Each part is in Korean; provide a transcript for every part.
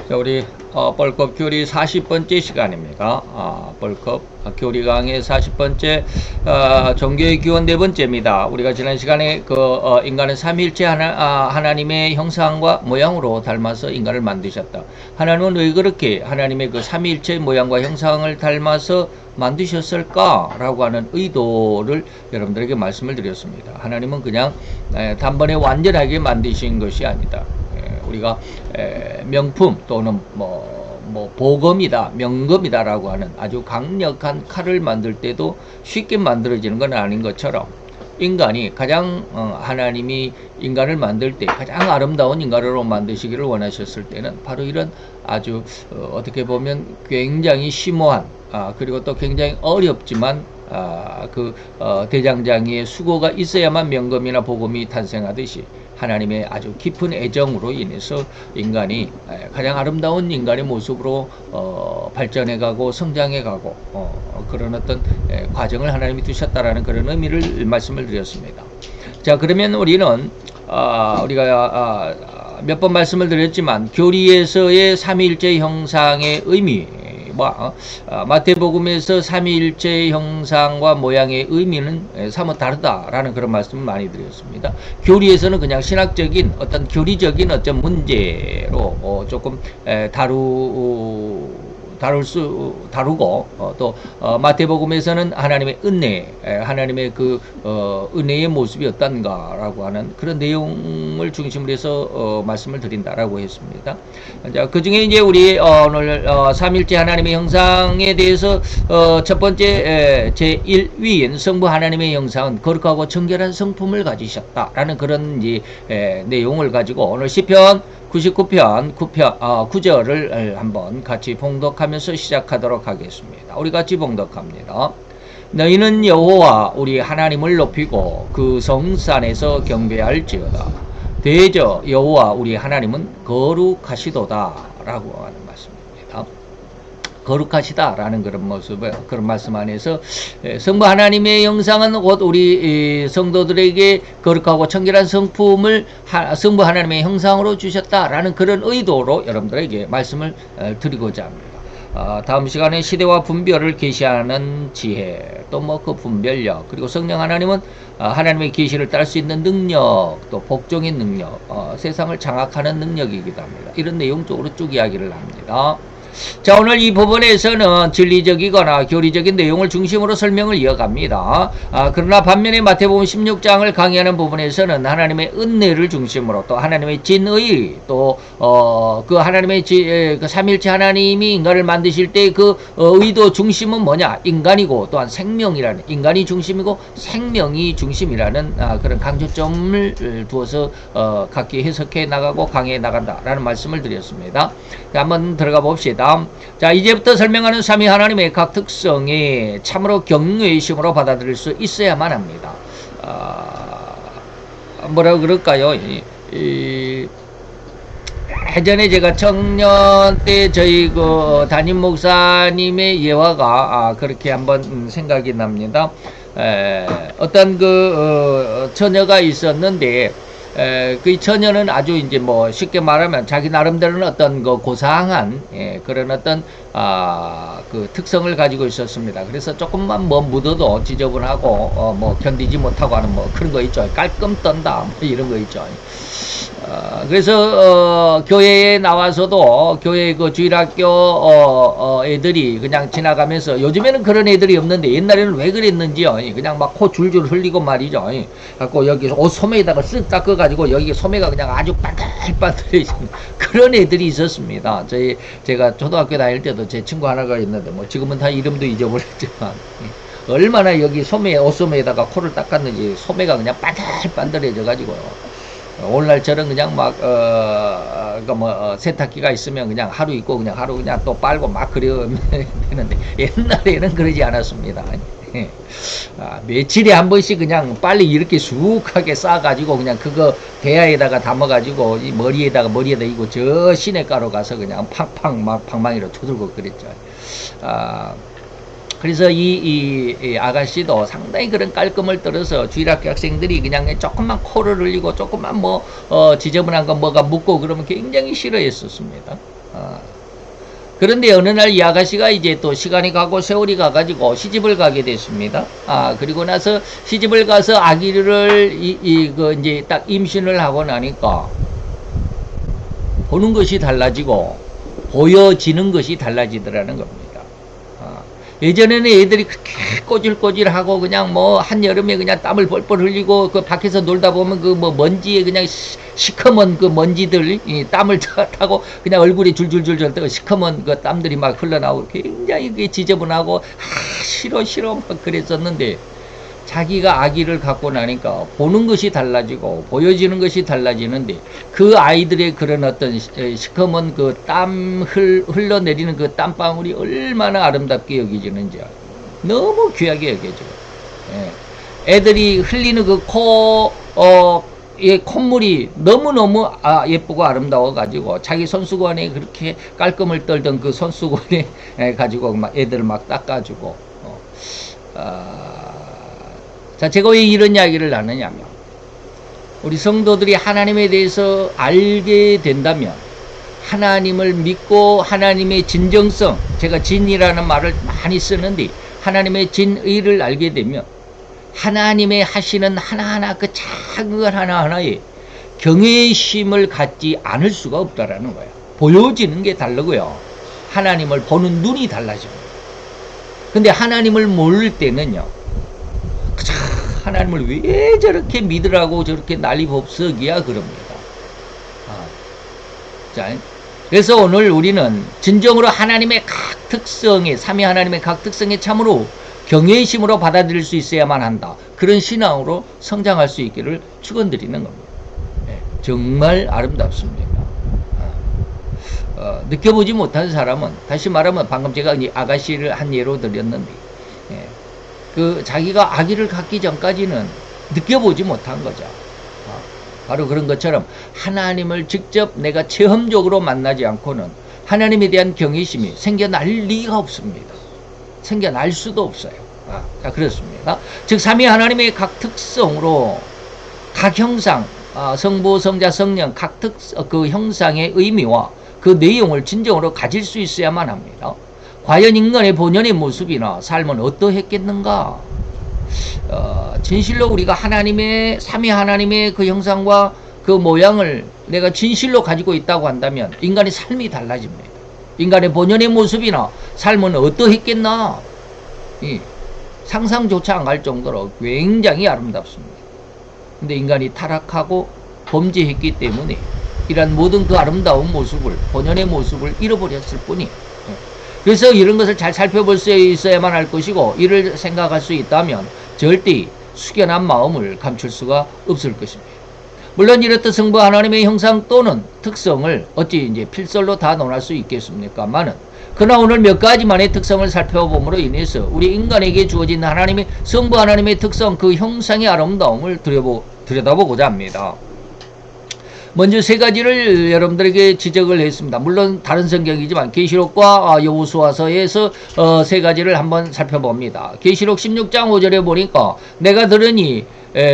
자, 우리 벌컵 교리 40번째 시간입니다. 벌컵 교리 강의 40번째 종교의 기원 4번째입니다. 우리가 지난 시간에 인간은 삼위일체 하나님의 형상과 모양으로 닮아서 인간을 만드셨다. 하나님은 왜 그렇게 하나님의 그 삼위일체 모양과 형상을 닮아서 만드셨을까? 라고 하는 의도를 여러분들에게 말씀을 드렸습니다. 하나님은 그냥 단번에 완전하게 만드신 것이 아니다. 우리가 명품 또는 보검이다, 명검이다 라고 하는 아주 강력한 칼을 만들 때도 쉽게 만들어지는 건 아닌 것처럼, 인간이 가장 하나님이 인간을 만들 때 가장 아름다운 인간으로 만드시기를 원하셨을 때는 바로 이런 아주 어떻게 보면 굉장히 심오한 그리고 또 굉장히 어렵지만 대장장이의 수고가 있어야만 명검이나 보검이 탄생하듯이 하나님의 아주 깊은 애정으로 인해서 인간이 가장 아름다운 인간의 모습으로 발전해가고 성장해가고 그런 어떤 과정을 하나님이 두셨다라는 그런 의미를 말씀을 드렸습니다. 자, 그러면 우리는 우리가 몇 번 말씀을 드렸지만 교리에서의 삼위일체 형상의 의미, 마태복음에서 삼위일체 형상과 모양의 의미는 사뭇 다르다라는 그런 말씀을 많이 드렸습니다. 교리에서는 그냥 신학적인 어떤 교리적인 어떤 문제로 조금 다루고 또 마태복음에서는 하나님의 은혜, 하나님의 그 은혜의 모습이 어떤가라고 하는 그런 내용을 중심으로 해서 말씀을 드린다라고 했습니다. 자, 그 중에 이제 우리 오늘 삼일째 하나님의 형상에 대해서 첫 번째 제1위인 성부 하나님의 형상은 거룩하고 정결한 성품을 가지셨다라는 그런 이제 내용을 가지고 오늘 시편 99편 9절을 한번 같이 봉독하면서 시작하도록 하겠습니다. 우리 같이 봉독합니다. 너희는 여호와 우리 하나님을 높이고 그 성산에서 경배할지어다. 대저 여호와 우리 하나님은 거룩하시도다 라고 하는 말씀입니다. 거룩하시다라는 그런 말씀 안에서 성부 하나님의 형상은 곧 우리 성도들에게 거룩하고 청결한 성품을 성부 하나님의 형상으로 주셨다라는 그런 의도로 여러분들에게 말씀을 드리고자 합니다. 다음 시간에 시대와 분별을 계시하는 지혜, 또 그 분별력, 그리고 성령 하나님은 하나님의 계시를 따를 수 있는 능력, 또 복종의 능력, 세상을 장악하는 능력이기도 합니다. 이런 내용 쪽으로 쭉 이야기를 합니다. 자, 오늘 이 부분에서는 진리적이거나 교리적인 내용을 중심으로 설명을 이어갑니다. 그러나 반면에 마태복음 16장을 강의하는 부분에서는 하나님의 은혜를 중심으로 또 하나님의 진의, 또 그 하나님의 그 삼일체 하나님이 인간을 만드실 때 그 의도 중심은 뭐냐? 인간이고 또한 생명이라는, 인간이 중심이고 생명이 중심이라는 그런 강조점을 두어서 각기 해석해 나가고 강의해 나간다라는 말씀을 드렸습니다. 자, 한번 들어가 봅시다. 자, 이제부터 설명하는 삼위 하나님의 각 특성이 참으로 경외심으로 받아들일 수 있어야만 합니다. 뭐라 그럴까요? 예전에 제가 청년 때 저희 그 담임 목사님의 예화가 그렇게 한번 생각이 납니다. 어떤 처녀가 있었는데 그 처녀는 아주 이제 쉽게 말하면 자기 나름대로는 어떤 고상한 그런 어떤 그 특성을 가지고 있었습니다. 그래서 조금만 묻어도 지저분하고 견디지 못하고 하는 그런 거 있죠. 깔끔 떤다 이런 거 있죠. 그래서 교회에 나와서도 교회 그 주일학교 애들이 그냥 지나가면서, 요즘에는 그런 애들이 없는데 옛날에는 왜 그랬는지요. 그냥 막 코 줄줄 흘리고 말이죠. 갖고 여기 옷 소매에다가 쓱 닦아가지고 여기 소매가 그냥 아주 반들반들해진 그런 애들이 있었습니다. 제가 초등학교 다닐 때도 제 친구 하나가 있는데 지금은 다 이름도 잊어버렸지만 얼마나 여기 옷 소매에다가 코를 닦았는지 소매가 그냥 반들반들해져 가지고요. 오늘날처럼 그냥 세탁기가 있으면 그냥 하루 입고 그냥 하루 그냥 또 빨고 막 그러면 되는데 옛날에는 그러지 않았습니다. 며칠에 한 번씩 그냥 빨리 이렇게 쑥하게 싸가지고 그냥 그거 대야에다가 담아가지고 이 머리에다 이고 저 시내가로 가서 그냥 팡팡 막 방망이로 두들고 그랬죠. 그래서 이 아가씨도 상당히 그런 깔끔을 떨어서 주일학교 학생들이 그냥 조금만 코를 흘리고 조금만 지저분한 거 뭐가 묻고 그러면 굉장히 싫어했었습니다. 그런데 어느 날 이 아가씨가 이제 또 시간이 가고 세월이 가가지고 시집을 가게 됐습니다. 그리고 나서 시집을 가서 아기를 이제 딱 임신을 하고 나니까 보는 것이 달라지고 보여지는 것이 달라지더라는 겁니다. 예전에는 애들이 그렇게 꼬질꼬질하고 그냥 뭐 한여름에 그냥 땀을 뻘뻘 흘리고 그 밖에서 놀다 보면 그 뭐 먼지에 그냥 시커먼 그 먼지들 땀을 타고 그냥 얼굴이 줄줄줄줄 뜨고 시커먼 그 땀들이 막 흘러나오고 굉장히 그게 지저분하고 싫어 막 그랬었는데 자기가 아기를 갖고 나니까 보는 것이 달라지고 보여지는 것이 달라지는데 그 아이들의 그런 어떤 시커먼 그 땀 흘러내리는 그 땀방울이 얼마나 아름답게 여겨지는지 너무 귀하게 여겨져요. 애들이 흘리는 그 콧물이 너무너무 예쁘고 아름다워 가지고 자기 손수건에 그렇게 깔끔을 떨던 그 손수건에 가지고 막 애들을 막 닦아주고 자, 제가 왜 이런 이야기를 나누냐면 우리 성도들이 하나님에 대해서 알게 된다면 하나님을 믿고 하나님의 진정성, 제가 진이라는 말을 많이 쓰는데 하나님의 진의를 알게 되면 하나님의 하시는 하나하나 그 작은 것 하나하나에 경외심을 갖지 않을 수가 없다라는 거예요. 보여지는 게 다르고요. 하나님을 보는 눈이 달라집니다. 근데 하나님을 모를 때는요. 하나님을 왜 저렇게 믿으라고 저렇게 난리법석이야 그럽니다. 자, 그래서 오늘 우리는 진정으로 하나님의 각 특성에 삼위 하나님의 각 특성에 참으로 경외심으로 받아들일 수 있어야만 한다. 그런 신앙으로 성장할 수 있기를 축원드리는 겁니다. 정말 아름답습니다. 느껴보지 못한 사람은 다시 말하면 방금 제가 아가씨를 한 예로 드렸는데 그 자기가 아기를 갖기 전까지는 느껴보지 못한 거죠. 바로 그런 것처럼 하나님을 직접 내가 체험적으로 만나지 않고는 하나님에 대한 경외심이 생겨날 리가 없습니다. 생겨날 수도 없어요. 자, 그렇습니다. 즉 삼위 하나님의 각 특성으로 각 형상, 성부, 성자, 성령 각 그 형상의 의미와 그 내용을 진정으로 가질 수 있어야만 합니다. 과연 인간의 본연의 모습이나 삶은 어떠했겠는가? 진실로 우리가 하나님의 삼위 하나님의 그 형상과 그 모양을 내가 진실로 가지고 있다고 한다면 인간의 삶이 달라집니다. 인간의 본연의 모습이나 삶은 어떠했겠나? 상상조차 안 갈 정도로 굉장히 아름답습니다. 근데 인간이 타락하고 범죄했기 때문에 이러한 모든 그 아름다운 모습을 본연의 모습을 잃어버렸을 뿐이 그래서 이런 것을 잘 살펴볼 수 있어야만 할 것이고 이를 생각할 수 있다면 절대 숙연한 마음을 감출 수가 없을 것입니다. 물론 이렇듯 성부 하나님의 형상 또는 특성을 어찌 이제 필설로 다 논할 수 있겠습니까만은 그러나 오늘 몇 가지만의 특성을 살펴봄으로 인해서 우리 인간에게 주어진 하나님의 성부 하나님의 특성 그 형상의 아름다움을 들여다보고자 합니다. 먼저 세 가지를 여러분들에게 지적을 했습니다. 물론 다른 성경이지만 계시록과 여호수아서에서 세 가지를 한번 살펴봅니다. 계시록 16장 5절에 보니까 내가 들으니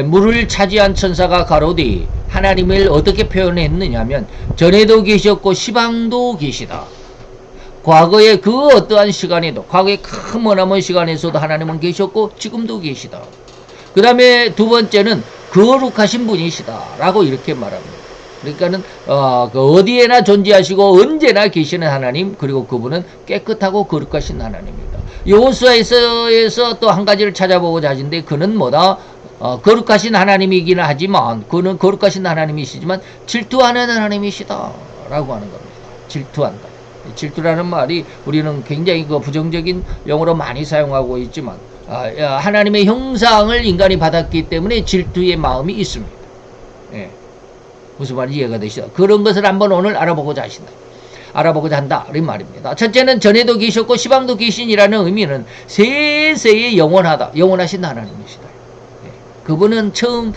물을 차지한 천사가 가로되 하나님을 어떻게 표현했느냐면 전에도 계셨고 시방도 계시다. 과거에 그 어떠한 시간에도 과거에 큰 머나먼 시간에서도 하나님은 계셨고 지금도 계시다. 그 다음에 두 번째는 거룩하신 분이시다 라고 이렇게 말합니다. 그러니까는 어디에나 존재하시고 언제나 계시는 하나님 그리고 그분은 깨끗하고 거룩하신 하나님입니다. 여호수아에서 또 한 가지를 찾아보고자 하신데 그는 뭐다? 거룩하신 하나님이기는 하지만 그는 거룩하신 하나님이시지만 질투하는 하나님이시다 라고 하는 겁니다. 질투한다. 질투라는 말이 우리는 굉장히 그 부정적인 용어로 많이 사용하고 있지만 하나님의 형상을 인간이 받았기 때문에 질투의 마음이 있습니다. 무슨 말인지 이해가 되시죠? 그런 것을 한번 오늘 알아보고자 한다. 이 말입니다. 첫째는 전에도 계셨고 시방도 계신이라는 의미는 세세에 영원하다. 영원하신 하나님이시다. 그분은 처음,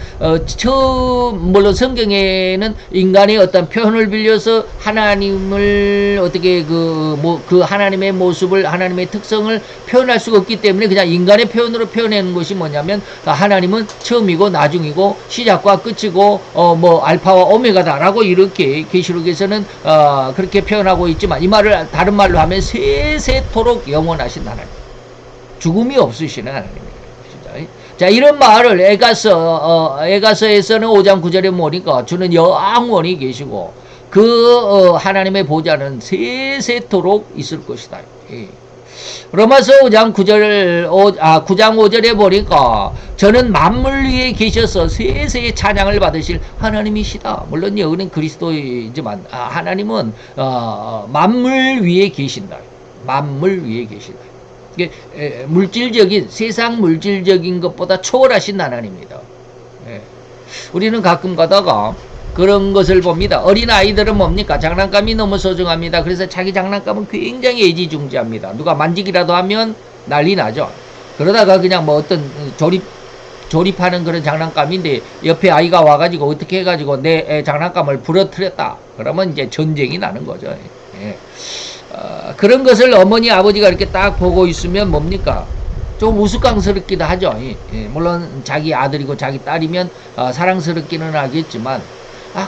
물론 성경에는 인간의 어떤 표현을 빌려서 하나님을 어떻게 그 하나님의 모습을, 하나님의 특성을 표현할 수가 없기 때문에 그냥 인간의 표현으로 표현하는 것이 뭐냐면, 하나님은 처음이고 나중이고 시작과 끝이고, 알파와 오메가다라고 이렇게 계시록에서는, 그렇게 표현하고 있지만, 이 말을 다른 말로 하면 세세토록 영원하신 하나님. 죽음이 없으시는 하나님입니다. 자, 이런 말을 에가서에서는 5장 9절에 보니까 주는 영원히 계시고 하나님의 보좌는 세세토록 있을 것이다. 예. 로마서 5장 9장 5절에 보니까 저는 만물 위에 계셔서 세세의 찬양을 받으실 하나님이시다. 물론 여기는 그리스도이지만 하나님은 만물 위에 계신다. 만물 위에 계신다. 물질적인, 세상 물질적인 것보다 초월하신 하나님입니다. 예. 우리는 가끔 가다가 그런 것을 봅니다. 어린 아이들은 뭡니까? 장난감이 너무 소중합니다. 그래서 자기 장난감은 굉장히 애지중지합니다. 누가 만지기라도 하면 난리 나죠. 그러다가 그냥 어떤 조립하는 그런 장난감인데 옆에 아이가 와가지고 어떻게 해가지고 내 장난감을 부러뜨렸다. 그러면 이제 전쟁이 나는 거죠. 예. 그런 것을 어머니 아버지가 이렇게 딱 보고 있으면 뭡니까? 좀 우스꽝스럽기도 하죠. 물론 자기 아들이고 자기 딸이면 사랑스럽기는 하겠지만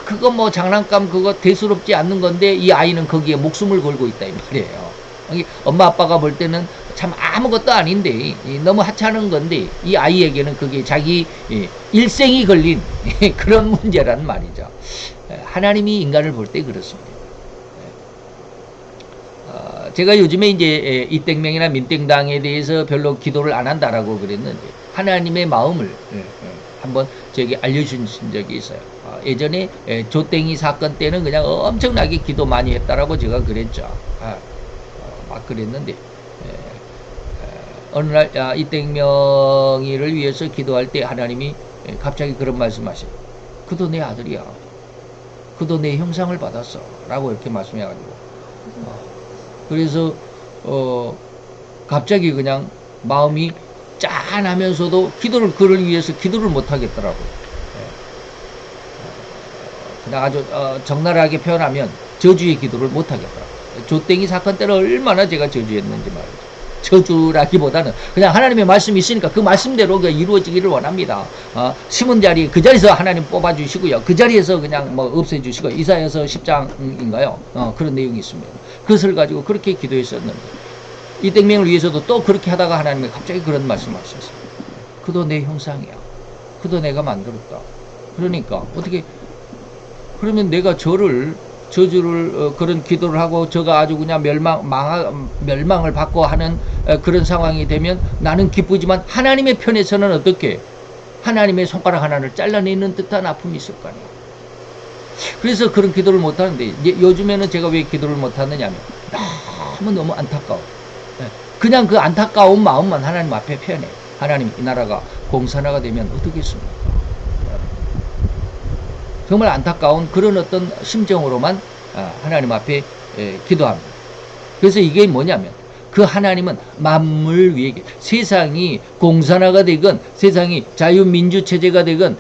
그거 장난감 그거 대수롭지 않는 건데 이 아이는 거기에 목숨을 걸고 있다 이 말이에요. 엄마 아빠가 볼 때는 참 아무것도 아닌데 너무 하찮은 건데 이 아이에게는 그게 자기 일생이 걸린 그런 문제란 말이죠. 하나님이 인간을 볼 때 그렇습니다. 제가 요즘에 이제 이땡명이나 민땡당에 대해서 별로 기도를 안 한다라고 그랬는데 하나님의 마음을 한번 저에게 알려주신 적이 있어요. 예전에 조땡이 사건 때는 그냥 엄청나게 기도 많이 했다라고 제가 그랬죠. 막 그랬는데 어느 날 이땡명이를 위해서 기도할 때 하나님이 갑자기 그런 말씀하셔요. 그도 내 아들이야. 그도 내 형상을 받았어. 라고 이렇게 말씀해가지고 그래서 갑자기 그냥 마음이 짠하면서도 그를 위해서 기도를 못 하겠더라고요. 그냥 아주 적나라하게 표현하면 저주의 기도를 못 하겠더라고요. 조땡이 사건 때는 얼마나 제가 저주했는지 말이죠. 저주라기보다는 그냥 하나님의 말씀이 있으니까 그 말씀대로 이루어지기를 원합니다. 심은 자리 그 자리에서 하나님 뽑아주시고요. 그 자리에서 그냥 없애주시고 이사야서 10장인가요? 그런 내용이 있습니다. 그것을 가지고 그렇게 기도했었는데 이땡명을 위해서도 또 그렇게 하다가 하나님이 갑자기 그런 말씀하셨어요. 그도 내 형상이야. 그도 내가 만들었다. 그러니까 어떻게 그러면 내가 저주를 그런 기도를 하고 저가 아주 그냥 멸망을 받고 하는 그런 상황이 되면 나는 기쁘지만 하나님의 편에서는 어떻게 하나님의 손가락 하나를 잘라내는 듯한 아픔이 있을 거 아니에요. 그래서 그런 기도를 못 하는데 요즘에는 제가 왜 기도를 못 하느냐면 너무 안타까워. 그냥 그 안타까운 마음만 하나님 앞에 표현해. 하나님 이 나라가 공산화가 되면 어떻겠습니까? 정말 안타까운 그런 어떤 심정으로만 하나님 앞에 기도합니다. 그래서 이게 뭐냐면 그 하나님은 만물 위에 세상이 공산화가 되건 세상이 자유민주체제가 되건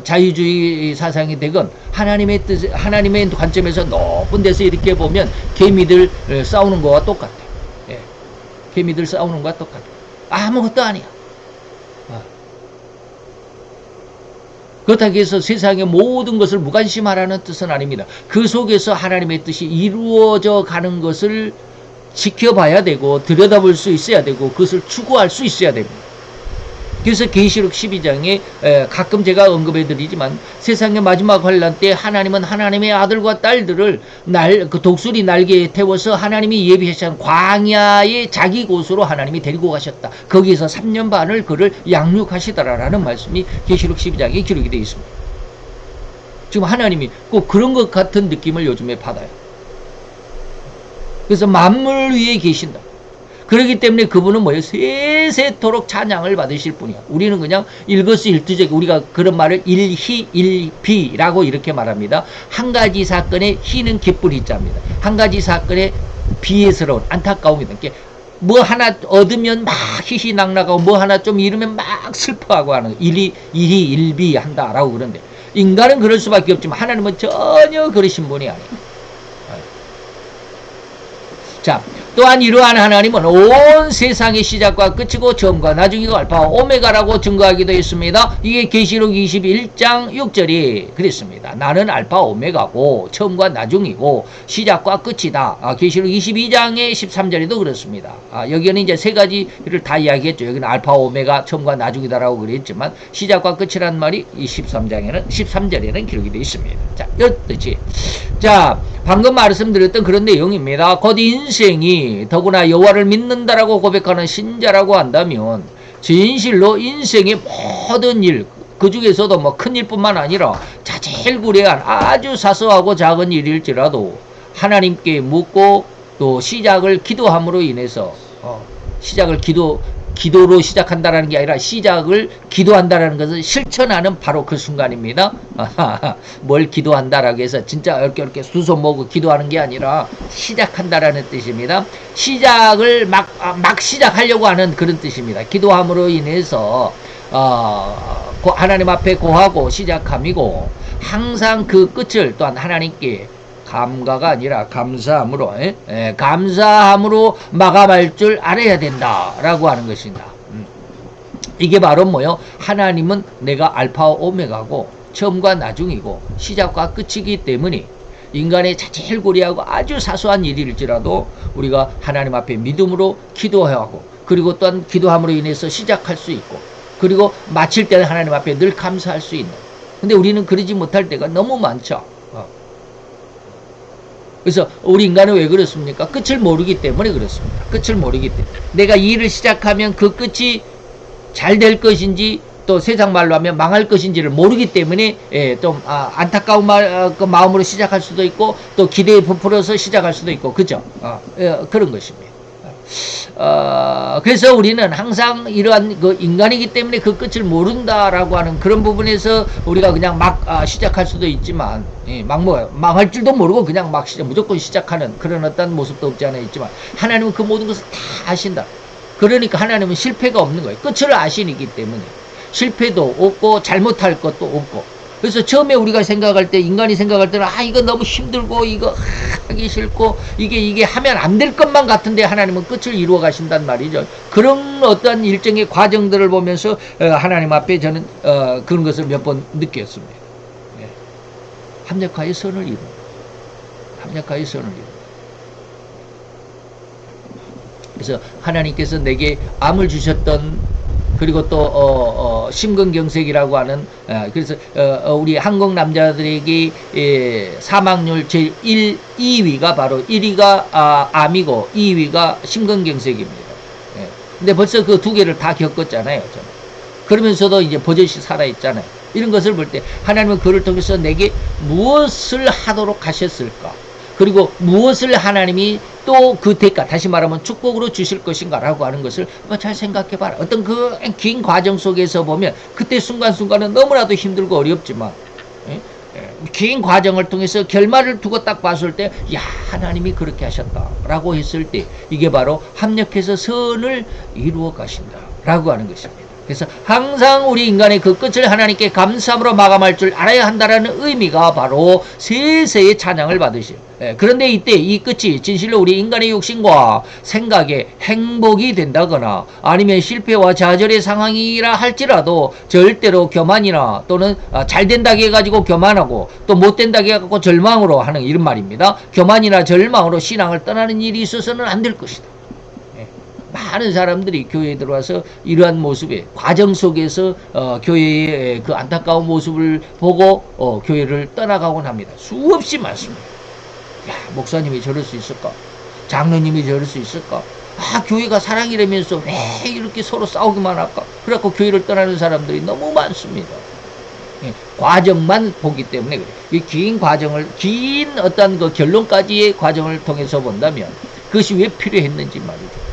자유주의 사상이 되건 하나님의 뜻, 하나님의 관점에서 높은 데서 이렇게 보면 개미들 싸우는 거와 똑같아. 개미들 싸우는 거와 똑같아. 아무것도 아니야. 그렇다고 해서 세상의 모든 것을 무관심하라는 뜻은 아닙니다. 그 속에서 하나님의 뜻이 이루어져 가는 것을 지켜봐야 되고 들여다볼 수 있어야 되고 그것을 추구할 수 있어야 됩니다. 그래서 계시록 12장에 가끔 제가 언급해 드리지만 세상의 마지막 환란 때 하나님은 하나님의 아들과 딸들을 그 독수리 날개에 태워서 하나님이 예비하신 광야의 자기 곳으로 하나님이 데리고 가셨다. 거기에서 3년 반을 그를 양육하시더라라는 말씀이 계시록 12장에 기록이 되어 있습니다. 지금 하나님이 꼭 그런 것 같은 느낌을 요즘에 받아요. 그래서 만물 위에 계신다. 그렇기 때문에 그분은 뭐예요? 세세토록 찬양을 받으실 분이야. 우리는 그냥 일거수일투족 우리가 그런 말을 일희일비라고 이렇게 말합니다. 한 가지 사건의 희는 기쁜 희자입니다. 한 가지 사건의 비애스러운 안타까움이다. 뭐 하나 얻으면 막 희희낙낙하고 뭐 하나 좀 잃으면 막 슬퍼하고 하는 일희일비한다라고 그러는데 인간은 그럴 수밖에 없지만 하나님은 전혀 그러신 분이 아니에요. 자, 또한 이러한 하나님은 온 세상의 시작과 끝이고 처음과 나중이고 알파와 오메가라고 증거하기도 했습니다. 이게 계시록 21장 6절이 그랬습니다. 나는 알파 오메가고 처음과 나중이고 시작과 끝이다. 계시록 22장의 13절에도 그렇습니다. 여기는 이제 세 가지를 다 이야기했죠. 여기는 알파 오메가 처음과 나중이다라고 그랬지만 시작과 끝이라는 말이 이 13절에는 기록이 되어 있습니다. 자, 이렇듯이 자, 방금 말씀드렸던 그런 내용입니다. 곧 인생이 더구나 여호와를 믿는다라고 고백하는 신자라고 한다면 진실로 인생의 모든 일, 그 중에서도 뭐 큰 일뿐만 아니라 자질구레한 아주 사소하고 작은 일일지라도 하나님께 묻고 또 시작을 기도함으로 인해서 시작을 기도로 시작한다라는 게 아니라 시작을 기도한다라는 것은 실천하는 바로 그 순간입니다. 뭘 기도한다라고 해서 진짜 이렇게 두 손 모으고 기도하는 게 아니라 시작한다라는 뜻입니다. 시작을 막 시작하려고 하는 그런 뜻입니다. 기도함으로 인해서 하나님 앞에 고하고 시작함이고 항상 그 끝을 또한 하나님께 감가가 아니라 감사함으로 감사함으로 마감할 줄 알아야 된다라고 하는 것입니다. 이게 바로 뭐요? 하나님은 내가 알파와 오메가고 처음과 나중이고 시작과 끝이기 때문에 인간의 자질구레하고 아주 사소한 일일지라도 우리가 하나님 앞에 믿음으로 기도하고 그리고 또한 기도함으로 인해서 시작할 수 있고 그리고 마칠 때는 하나님 앞에 늘 감사할 수 있는. 근데 우리는 그러지 못할 때가 너무 많죠. 그래서 우리 인간은 왜 그렇습니까? 끝을 모르기 때문에 그렇습니다. 끝을 모르기 때문에. 내가 이 일을 시작하면 그 끝이 잘 될 것인지 또 세상 말로 하면 망할 것인지를 모르기 때문에 좀 안타까운 그 마음으로 시작할 수도 있고 또 기대에 부풀어서 시작할 수도 있고 그죠? 그런 것입니다. 그래서 우리는 항상 이러한 그 인간이기 때문에 그 끝을 모른다라고 하는 그런 부분에서 우리가 그냥 막 시작할 수도 있지만 망할 줄도 모르고 그냥 막 무조건 시작하는 그런 어떤 모습도 없지 않아 있지만 하나님은 그 모든 것을 다 아신다. 그러니까 하나님은 실패가 없는 거예요. 끝을 아시기 때문에 실패도 없고 잘못할 것도 없고. 그래서 처음에 우리가 생각할 때 인간이 생각할 때는 이거 너무 힘들고 이거 하기 싫고 이게 하면 안 될 것만 같은데 하나님은 끝을 이루어 가신단 말이죠. 그런 어떤 일정의 과정들을 보면서 하나님 앞에 저는 그런 것을 몇 번 느꼈습니다. 합력하여 선을 이룬다. 합력하여 선을 이룬다. 그래서 하나님께서 내게 암을 주셨던 그리고 또 심근경색이라고 하는 그래서 우리 한국 남자들에게 사망률 제일 2위가 바로 1위가 암이고 2위가 심근경색입니다. 근데 벌써 그 두 개를 다 겪었잖아요. 저는. 그러면서도 이제 버젓이 살아있잖아요. 이런 것을 볼 때 하나님은 그를 통해서 내게 무엇을 하도록 하셨을까? 그리고 무엇을 하나님이 또 그 대가, 다시 말하면 축복으로 주실 것인가 라고 하는 것을 잘 생각해 봐라. 어떤 그 긴 과정 속에서 보면 그때 순간순간은 너무나도 힘들고 어렵지만 긴 과정을 통해서 결말을 두고 딱 봤을 때 하나님이 그렇게 하셨다 라고 했을 때 이게 바로 합력해서 선을 이루어 가신다 라고 하는 것입니다. 그래서 항상 우리 인간의 그 끝을 하나님께 감사함으로 마감할 줄 알아야 한다는 의미가 바로 세세의 찬양을 받으시오. 그런데 이때 이 끝이 진실로 우리 인간의 욕심과 생각에 행복이 된다거나 아니면 실패와 좌절의 상황이라 할지라도 절대로 교만이나 또는 잘 된다고 해가지고 교만하고 또 못 된다고 해가지고 절망으로 하는 이런 말입니다. 교만이나 절망으로 신앙을 떠나는 일이 있어서는 안 될 것이다. 많은 사람들이 교회에 들어와서 이러한 모습에 과정 속에서 교회의 그 안타까운 모습을 보고 교회를 떠나가곤 합니다. 수없이 많습니다. 목사님이 저럴 수 있을까? 장로님이 저럴 수 있을까? 교회가 사랑이라면서 왜 이렇게 서로 싸우기만 할까? 그래갖고 교회를 떠나는 사람들이 너무 많습니다. 과정만 보기 때문에 그래요. 이 긴 과정을, 긴 어떤 그 결론까지의 과정을 통해서 본다면 그것이 왜 필요했는지 말이죠.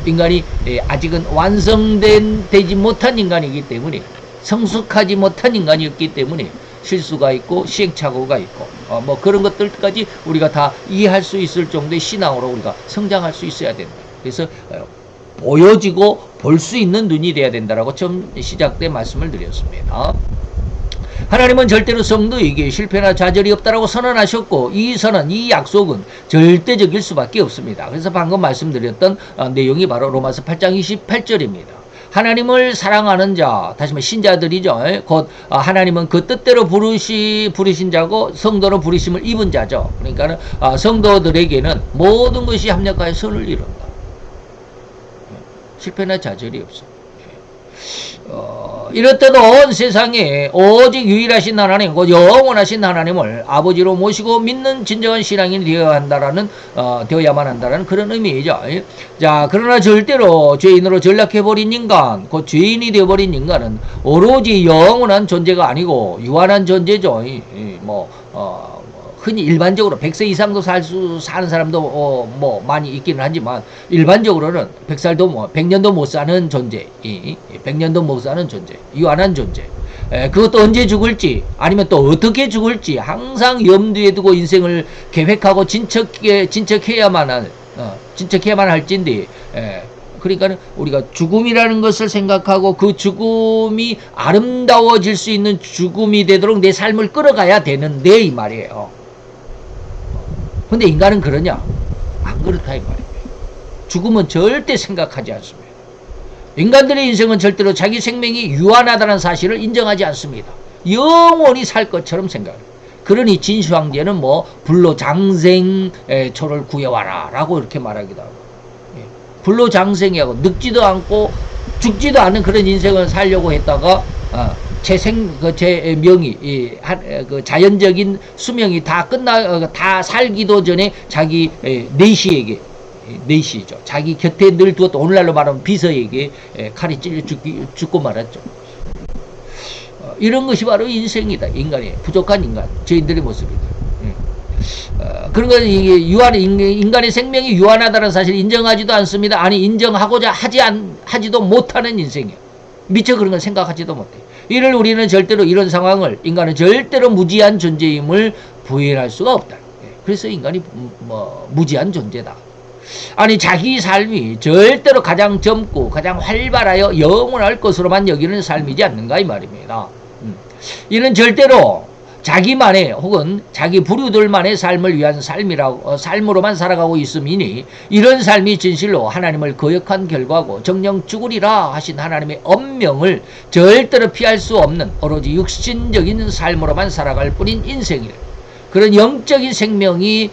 인간이 아직은 완성되지 못한 인간이기 때문에 성숙하지 못한 인간이었기 때문에 실수가 있고 시행착오가 있고 뭐 그런 것들까지 우리가 다 이해할 수 있을 정도의 신앙으로 우리가 성장할 수 있어야 된다. 그래서 보여지고 볼 수 있는 눈이 돼야 된다라고 처음 시작 때 말씀을 드렸습니다. 하나님은 절대로 성도에게 실패나 좌절이 없다라고 선언하셨고, 이 선언, 이 약속은 절대적일 수밖에 없습니다. 그래서 방금 말씀드렸던 내용이 바로 로마서 8장 28절입니다. 하나님을 사랑하는 자, 다시 말해 신자들이죠. 곧 하나님은 그 뜻대로 부르신 자고 성도로 부르심을 입은 자죠. 그러니까 성도들에게는 모든 것이 합력하여 선을 이룬다. 실패나 좌절이 없어. 이렇듯 온 세상에 오직 유일하신 하나님, 곧 영원하신 하나님을 아버지로 모시고 믿는 진정한 신앙인이 되어야만 한다라는 그런 의미이죠. 자, 그러나 절대로 죄인으로 전락해버린 인간, 곧 죄인이 되어버린 인간은 오로지 영원한 존재가 아니고 유한한 존재죠. 흔히 일반적으로 100세 이상도 사는 사람도 뭐 많이 있기는 하지만 일반적으로는 100살도 100년도 못 사는 존재, 100년도 못 사는 존재, 유한한 존재. 그것도 언제 죽을지 아니면 또 어떻게 죽을지 항상 염두에 두고 인생을 계획하고 진척해야만 할진데, 그러니까 우리가 죽음이라는 것을 생각하고 그 죽음이 아름다워질 수 있는 죽음이 되도록 내 삶을 끌어가야 되는데 이 말이에요. 근데 인간은 그러냐? 안 그렇다 이 말이에요. 죽음은 절대 생각하지 않습니다. 인간들의 인생은 절대로 자기 생명이 유한하다는 사실을 인정하지 않습니다. 영원히 살 것처럼 생각해요. 그러니 진시황제는 불로 장생초를 구해와라 라고 이렇게 말하기도 하고, 불로 장생하고 늙지도 않고 죽지도 않은 그런 인생을 살려고 했다가 제 명이 그 자연적인 수명이 다 살기도 전에 자기 내시죠. 자기 곁에 늘 두었던, 오늘날로 말하면 비서에게 칼이 찔려 죽고 말았죠. 이런 것이 바로 인생이다. 인간의 부족한 인간, 죄인들의 모습이다. 그런 건 인간의 생명이 유한하다는 사실을 인정하지도 않습니다. 아니, 인정하고자 하지도 못하는 인생이에요. 미처 그런 건 생각하지도 못해요. 우리는 절대로 이런 상황을, 인간은 절대로 무지한 존재임을 부인할 수가 없다. 그래서 인간이 무지한 존재다. 아니, 자기 삶이 절대로 가장 젊고 가장 활발하여 영원할 것으로만 여기는 삶이지 않는가 이 말입니다. 이는 절대로 자기만의 혹은 자기 부류들만의 삶을 위한 삶으로만 살아가고 있음이니, 이런 삶이 진실로 하나님을 거역한 결과고 정령 죽으리라 하신 하나님의 엄명을 절대로 피할 수 없는 오로지 육신적인 삶으로만 살아갈 뿐인 인생이래. 그런 영적인 생명이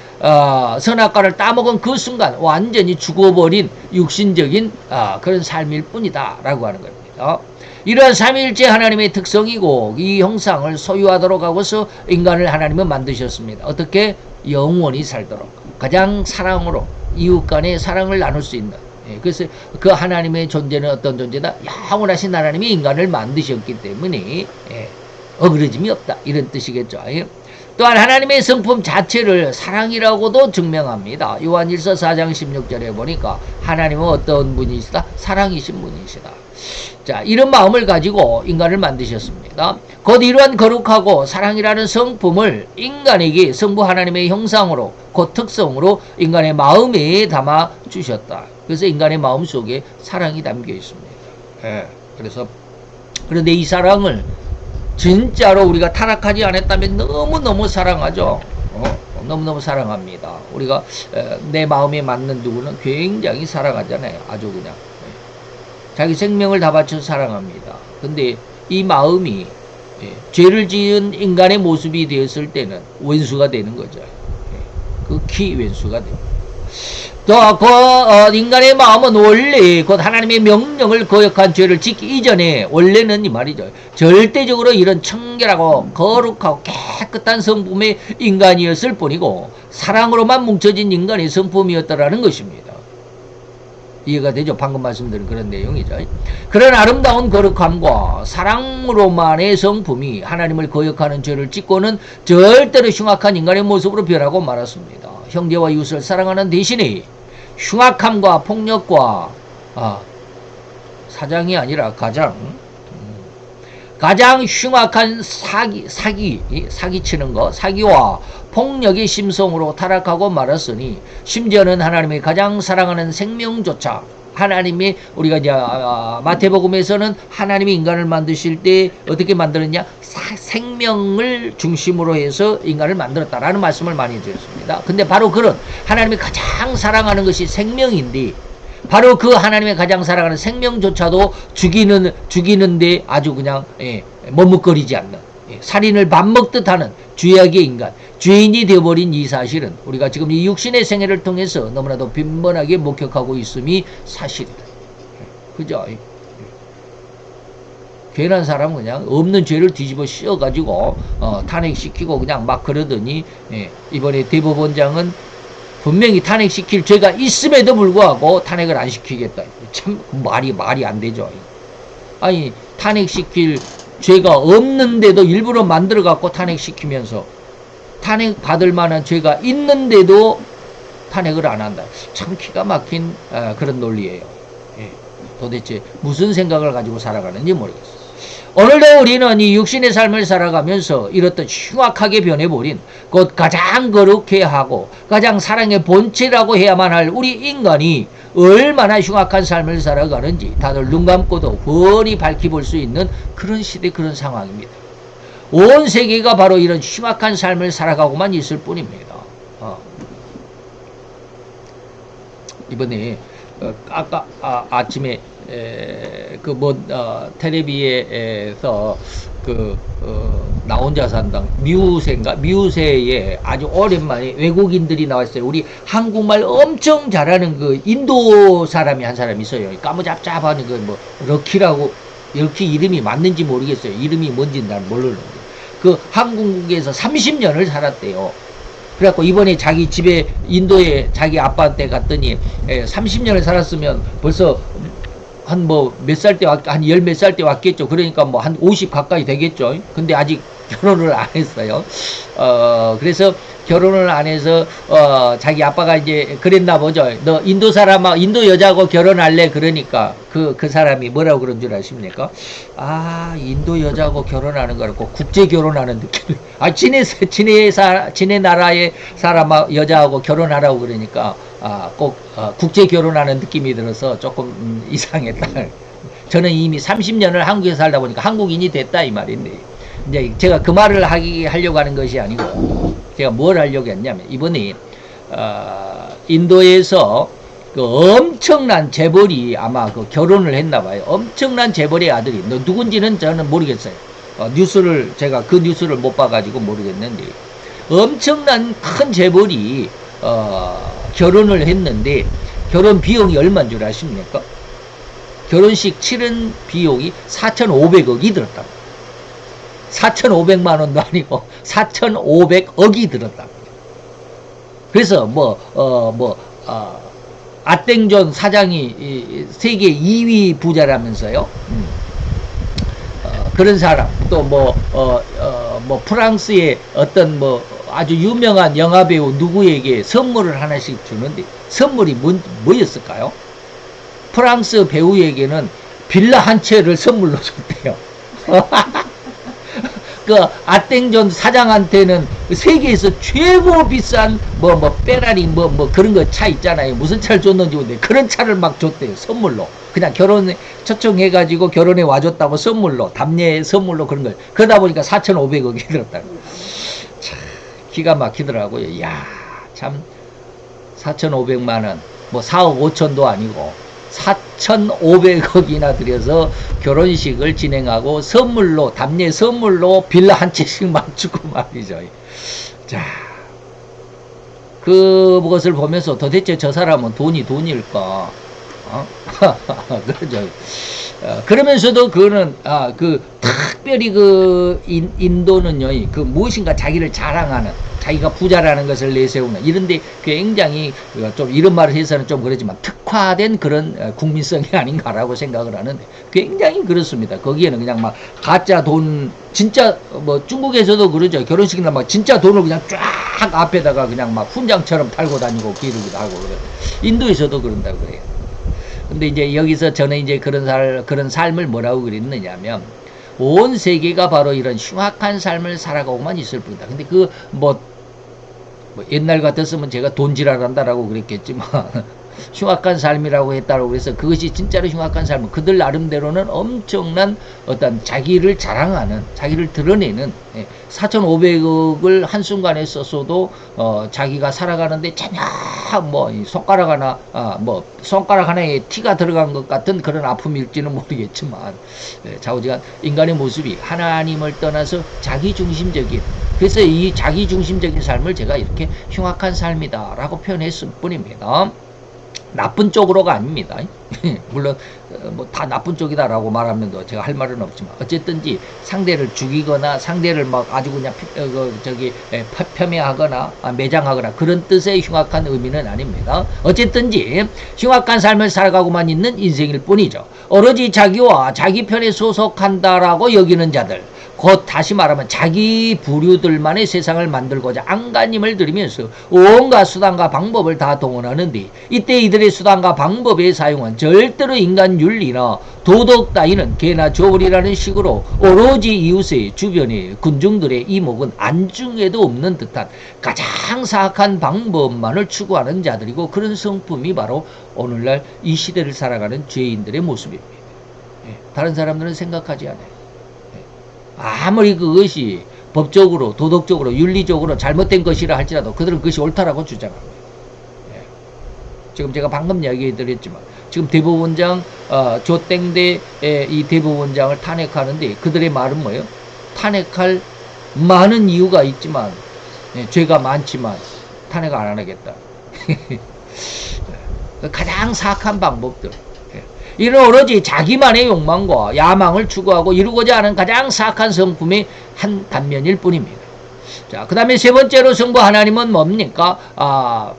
선악과를 따먹은 그 순간 완전히 죽어버린 육신적인 그런 삶일 뿐이다 라고 하는 겁니다. 이러한 삼위일체 하나님의 특성이고 이 형상을 소유하도록 하고서 인간을 하나님은 만드셨습니다. 어떻게? 영원히 살도록, 가장 사랑으로 이웃 간의 사랑을 나눌 수 있는. 그래서 그 하나님의 존재는 어떤 존재다? 영원하신 하나님이 인간을 만드셨기 때문에 어그러짐이 없다, 이런 뜻이겠죠. 또한 하나님의 성품 자체를 사랑이라고도 증명합니다. 요한일서 4장 16절에 보니까 하나님은 어떤 분이시다? 사랑이신 분이시다. 자, 이런 마음을 가지고 인간을 만드셨습니다. 곧 이러한 거룩하고 사랑이라는 성품을 인간에게 성부 하나님의 형상으로, 곧 특성으로 인간의 마음에 담아 주셨다. 그래서 인간의 마음 속에 사랑이 담겨 있습니다. 그런데 이 사랑을 진짜로 우리가 타락하지 않았다면 너무너무 사랑하죠. 너무너무 사랑합니다. 우리가 내 마음에 맞는 누구는 굉장히 사랑하잖아요. 아주 그냥 자기 생명을 다 바쳐 사랑합니다. 근데 이 마음이 죄를 지은 인간의 모습이 되었을 때는 원수가 되는 거죠. 극히 원수가 됩니다. 또 인간의 마음은 원래 곧 하나님의 명령을 거역한 죄를 짓기 이전에 원래는 이 말이죠, 절대적으로 이런 청결하고 거룩하고 깨끗한 성품의 인간이었을 뿐이고 사랑으로만 뭉쳐진 인간의 성품이었다라는 것입니다. 이해가 되죠? 방금 말씀드린 그런 내용이죠. 그런 아름다운 거룩함과 사랑으로만의 성품이 하나님을 거역하는 죄를 짓고는 절대로 흉악한 인간의 모습으로 변하고 말았습니다. 형제와 이웃을 사랑하는 대신에 흉악함과 폭력과 사장이 아니라 가장 흉악한 사기치는 거, 사기와 폭력의 심성으로 타락하고 말았으니 심지어는 하나님이 가장 사랑하는 생명조차 하나님이 우리가 이제 마태복음에서는 하나님이 인간을 만드실 때 어떻게 만들었냐? 생명을 중심으로 해서 인간을 만들었다라는 말씀을 많이 드렸습니다. 근데 바로 그런 하나님이 가장 사랑하는 것이 생명인데 바로 그 하나님의 가장 사랑하는 생명조차도 죽이는데 아주 그냥 머뭇거리지 않는 살인을 밥 먹듯 하는 죄악의 인간, 죄인이 되어버린 이 사실은 우리가 지금 이 육신의 생애를 통해서 너무나도 빈번하게 목격하고 있음이 사실이다. 그죠? 괜한 사람은 그냥 없는 죄를 뒤집어 씌워가지고 탄핵시키고 그냥 막 그러더니 이번에 대법원장은 분명히 탄핵시킬 죄가 있음에도 불구하고 탄핵을 안 시키겠다. 참 말이 안 되죠. 아니 탄핵시킬 죄가 없는데도 일부러 만들어 갖고 탄핵시키면서 탄핵 받을 만한 죄가 있는데도 탄핵을 안 한다. 참 기가 막힌 그런 논리예요. 도대체 무슨 생각을 가지고 살아가는지 모르겠어요. 오늘도 우리는 이 육신의 삶을 살아가면서 이렇듯 흉악하게 변해버린 곧 가장 거룩해야 하고 가장 사랑의 본체라고 해야만 할 우리 인간이 얼마나 흉악한 삶을 살아가는지 다들 눈 감고도 훤히 밝혀볼 수 있는 그런 시대, 그런 상황입니다. 온 세계가 바로 이런 흉악한 삶을 살아가고만 있을 뿐입니다. 이번에 아까 아침에 텔레비에서 나 혼자 산다 미우새에 아주 오랜만에 외국인들이 나왔어요. 우리 한국말 엄청 잘하는 그 인도 사람이 한 사람 있어요. 까무잡잡하는 그 럭키라고, 럭키 이름이 맞는지 모르겠어요. 이름이 뭔지는 난 모르는데 그 한국에서 30년을 살았대요. 그래갖고 이번에 자기 집에 인도에 자기 아빠한테 갔더니 30년을 살았으면 벌써 한 몇 살 때 한 열 몇 살 때 왔겠죠. 그러니까 뭐 한 50 가까이 되겠죠. 근데 아직 결혼을 안 했어요. 그래서 결혼을 안 해서 자기 아빠가 이제 그랬나 보죠. 너 인도 사람하고 인도 여자하고 결혼할래? 그러니까 그 사람이 뭐라고 그런 줄 아십니까? 아, 인도 여자하고 결혼하는 거라고 국제 결혼하는 느낌. 아, 지네 나라의 여자하고 결혼하라고 그러니까 꼭 국제 결혼하는 느낌이 들어서 조금 이상했다. 저는 이미 30년을 한국에 살다 보니까 한국인이 됐다 이 말인데, 이제 제가 그 말을 하려고 하는 것이 아니고 제가 뭘 하려고 했냐면 이번에 인도에서 그 엄청난 재벌이 아마 그 결혼을 했나 봐요. 엄청난 재벌의 아들이 누군지는 저는 모르겠어요. 제가 그 뉴스를 못 봐가지고 모르겠는데 엄청난 큰 재벌이 결혼을 했는데 결혼 비용이 얼마인 줄 아십니까? 결혼식 치른 비용이 4,500억이 들었다. 4,500만 원도 아니고 4,500억이 들었다. 그래서 아땡존 사장이 세계 2위 부자라면서요. 그런 사람 또 프랑스의 어떤 아주 유명한 영화배우 누구에게 선물을 하나씩 주는데 선물이 뭐였을까요? 프랑스 배우에게는 빌라 한 채를 선물로 줬대요. 그 아땡존 사장한테는 세계에서 최고 비싼 페라리 그런 거 차 있잖아요. 무슨 차를 줬는지 모르는데 그런 차를 막 줬대요. 선물로. 그냥 결혼에 초청해가지고 결혼에 와줬다고 선물로, 답례 선물로 그런 걸. 그러다 보니까 4,500억이 들었다고. 참 기가 막히더라고요. 이야, 참 4,500만 원, 4억 5천도 아니고 4,500억이나 들여서 결혼식을 진행하고 선물로, 답례 선물로 빌라 한 채씩 맞추고 말이죠. 자, 그것을 보면서 도대체 저 사람은 돈일까? 그러죠. 그러면서도 그거는 특별히 인도는요, 무엇인가 자기를 자랑하는, 자기가 부자라는 것을 내세우는, 이런데 굉장히 좀 이런 말을 해서는 좀 그렇지만 특화된 그런 국민성이 아닌가라고 생각을 하는데 굉장히 그렇습니다. 거기에는 그냥 막 가짜 돈, 진짜 중국에서도 그러죠. 결혼식이나 막 진짜 돈을 그냥 쫙 앞에다가 그냥 막 훈장처럼 달고 다니고 기르기도 하고 그래요. 인도에서도 그런다고 그래요. 근데 이제 여기서 저는 이제 그런 삶을 뭐라고 그랬느냐면, 온 세계가 바로 이런 흉악한 삶을 살아가고만 있을 뿐이다. 근데 뭐 옛날 같았으면 제가 돈지랄한다라고 그랬겠지만 흉악한 삶이라고 했다고 그래서 그것이 진짜로 흉악한 삶은 그들 나름대로는 엄청난 어떤 자기를 자랑하는, 자기를 드러내는 4,500억을 한순간에 썼어도 자기가 살아가는데 전혀 뭐 손가락 하나에 티가 들어간 것 같은 그런 아픔일지는 모르겠지만 좌우지간 인간의 모습이 하나님을 떠나서 자기중심적인, 그래서 이 자기중심적인 삶을 제가 이렇게 흉악한 삶이다 라고 표현했을 뿐입니다. 나쁜 쪽으로가 아닙니다. 물론 뭐 다 나쁜 쪽이다라고 말하면 제가 할 말은 없지만 어쨌든지 상대를 죽이거나 상대를 막 아주 그냥 폄훼하거나 매장하거나 그런 뜻의 흉악한 의미는 아닙니다. 어쨌든지 흉악한 삶을 살아가고만 있는 인생일 뿐이죠. 오로지 자기와 자기 편에 소속한다라고 여기는 자들, 곧 다시 말하면 자기 부류들만의 세상을 만들고자 안간힘을 들이면서 온갖 수단과 방법을 다 동원하는데, 이때 이들의 수단과 방법에 사용한 절대로 인간 윤리나 도덕 따위는 개나 조울이라는 식으로 오로지 이웃의 주변의 군중들의 이목은 안중에도 없는 듯한 가장 사악한 방법만을 추구하는 자들이고, 그런 성품이 바로 오늘날 이 시대를 살아가는 죄인들의 모습입니다. 다른 사람들은 생각하지 않아요. 아무리 그것이 법적으로, 도덕적으로, 윤리적으로 잘못된 것이라 할지라도 그들은 그것이 옳다라고 주장합니다. 지금 제가 방금 이야기 드렸지만 지금 대법원장 조땡대 이 대법원장을 탄핵하는데 그들의 말은 뭐예요? 탄핵할 많은 이유가 있지만 죄가 많지만 탄핵 안 하겠다. 가장 사악한 방법들. 이는 오로지 자기만의 욕망과 야망을 추구하고 이루고자 하는 가장 사악한 성품의 한 단면일 뿐입니다. 자, 그 다음에 세 번째로 성부 하나님은 뭡니까?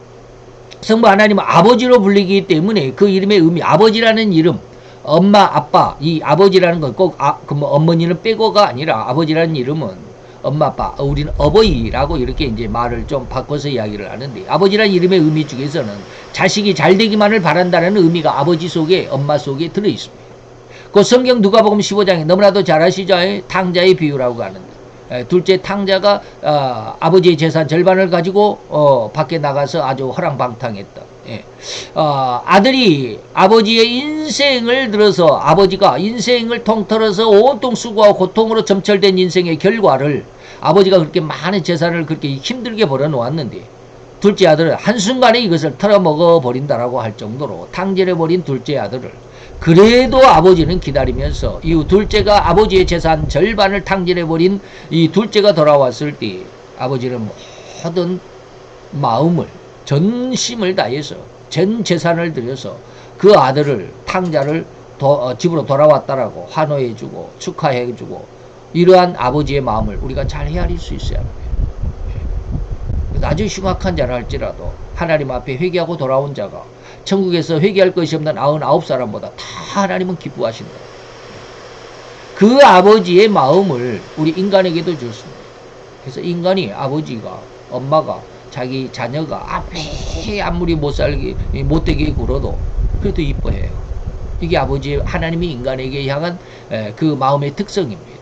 성부 하나님은 아버지로 불리기 때문에 그 이름의 의미, 아버지라는 이름, 엄마, 아빠, 이 아버지라는 건 꼭 뭐 어머니는 빼고가 아니라 아버지라는 이름은 엄마, 아빠, 우리는 어버이라고 이렇게 이제 말을 좀 바꿔서 이야기를 하는데, 아버지라는 이름의 의미 중에서는 자식이 잘 되기만을 바란다는 의미가 아버지 속에, 엄마 속에 들어 있습니다. 그 성경 누가복음 15장에 너무나도 잘 아시죠? 탕자의 비유라고 하는데, 둘째 탕자가 아버지의 재산 절반을 가지고 밖에 나가서 아주 허랑방탕했다. 아들이 아버지의 인생을 들어서, 아버지가 인생을 통틀어서 온통 수고하고 고통으로 점철된 인생의 결과를, 아버지가 그렇게 많은 재산을 그렇게 힘들게 벌어놓았는데 둘째 아들은 한순간에 이것을 털어먹어 버린다라고 할 정도로 탕진해버린 둘째 아들을, 그래도 아버지는 기다리면서 이후 둘째가 아버지의 재산 절반을 탕진해버린 이 둘째가 돌아왔을 때 아버지는 모든 마음을, 전심을 다해서 전 재산을 들여서 그 아들을, 탕자를 집으로 돌아왔다라고 환호해주고 축하해주고, 이러한 아버지의 마음을 우리가 잘 헤아릴 수 있어야 합니다. 아주 흉악한 자라 할지라도 하나님 앞에 회개하고 돌아온 자가 천국에서 회개할 것이 없는 99사람보다 다 하나님은 기뻐하신다. 그 아버지의 마음을 우리 인간에게도 줬습니다. 그래서 인간이, 아버지가, 엄마가 자기 자녀가 아무리 못되게 굴어도 그래도 이뻐해요. 이게 아버지의, 하나님이 인간에게 향한 그 마음의 특성입니다.